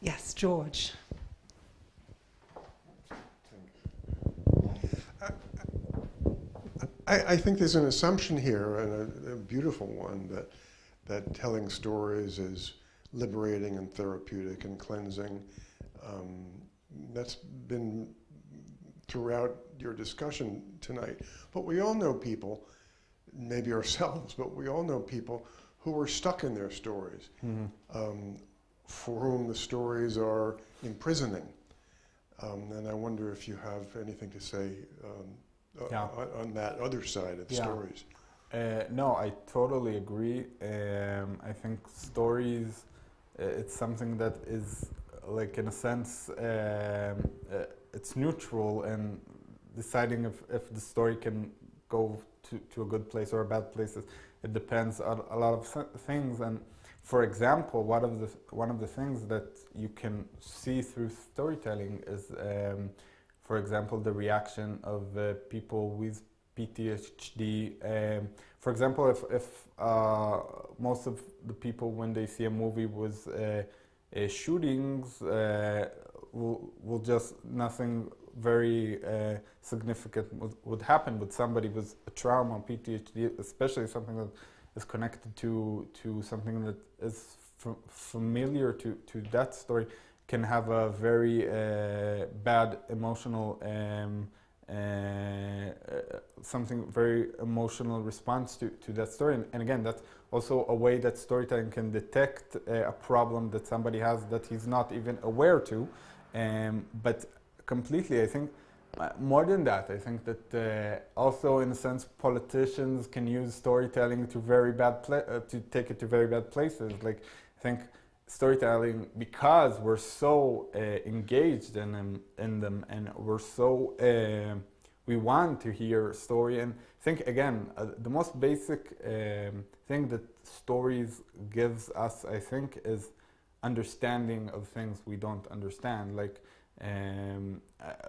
Yes, George. I think there's an assumption here, and a beautiful one, that telling stories is liberating and therapeutic and cleansing. That's been throughout your discussion tonight. But we all know people, maybe ourselves, but we all know people who are stuck in their stories, for whom the stories are imprisoning. And I wonder if you have anything to say on that other side of stories. No, I totally agree. I think stories, it's something that is, like, in a sense, it's neutral, and deciding if the story can go to a good place or a bad place, it depends on a lot of things. And for example, one of the things that you can see through storytelling is, for example, the reaction of people with PTSD. For example, if most of the people, when they see a movie with shootings, will just nothing very significant would happen, but somebody with a trauma, PTSD, especially something that is connected to something that is familiar to that story, can have a very bad emotional something very emotional response to that story. And again, that's also a way that storytelling can detect a problem that somebody has that he's not even aware to. But completely, I think, more than that, I think that also, in a sense, politicians can use storytelling to to take it to very bad places. Like, I think storytelling, because we're so engaged in them, and we're so we want to hear a story. And I think, again, the most basic thing that stories gives us, I think, is understanding of things we don't understand. Like,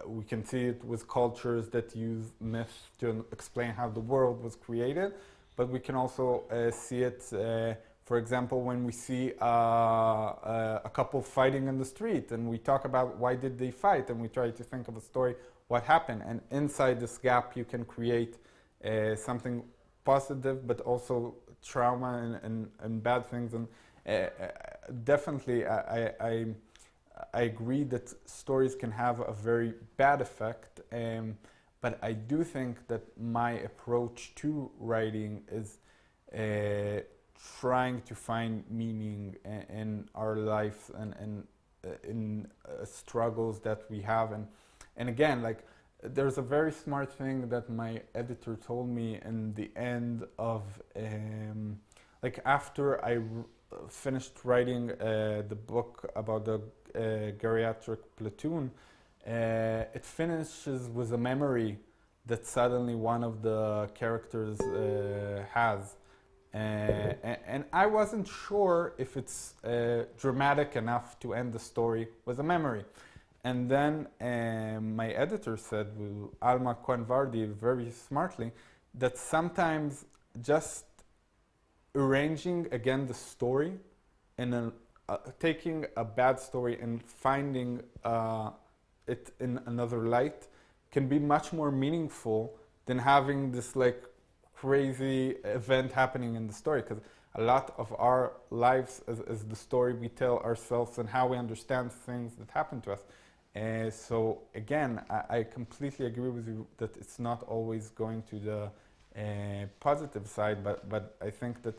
we can see it with cultures that use myths to explain how the world was created, but we can also see it, for example, when we see a couple fighting in the street, and we talk about why did they fight, and we try to think of a story, what happened, and inside this gap you can create something positive, but also trauma and bad things. And definitely, I agree that stories can have a very bad effect, but I do think that my approach to writing is trying to find meaning in our life and in struggles that we have. And again, like, there's a very smart thing that my editor told me in the end of, like, after finished writing the book about the geriatric platoon, it finishes with a memory that suddenly one of the characters has. And I wasn't sure if it's dramatic enough to end the story with a memory. And then my editor said, Alma Cohen-Vardy, very smartly, that sometimes just arranging again the story and taking a bad story and finding it in another light can be much more meaningful than having this like crazy event happening in the story, because a lot of our lives is the story we tell ourselves and how we understand things that happen to us. So again, I completely agree with you that it's not always going to the positive side, but I think that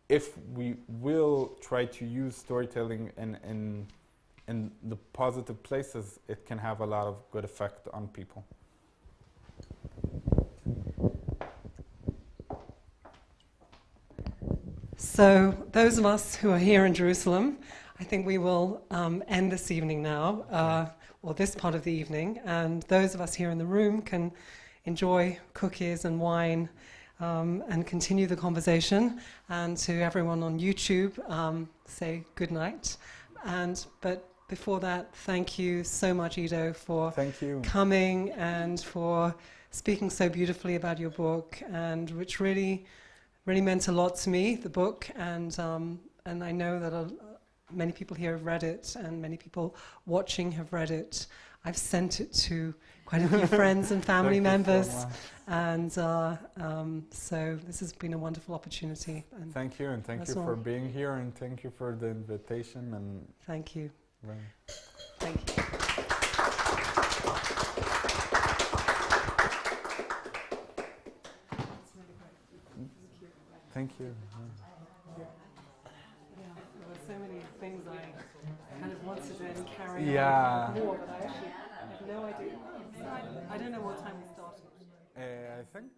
if we will try to use storytelling in the positive places, it can have a lot of good effect on people. So those of us who are here in Jerusalem, I think we will end this evening now, or this part of the evening, and those of us here in the room can enjoy cookies and wine and continue the conversation. And to everyone on YouTube, say good night. But before that, thank you so much, Iddo, for coming and for speaking so beautifully about your book, and which really meant a lot to me, the book, and I know that many people here have read it, and many people watching have read it. I've sent it to quite a few friends and family members, and so this has been a wonderful opportunity. And thank you, and thank you for being here, and thank you for the invitation. And thank you. Right. Thank you. Thank you. Yeah, there were so many things I kind of wanted to then carry on more, but I actually have no idea. I don't know what time we started. I think...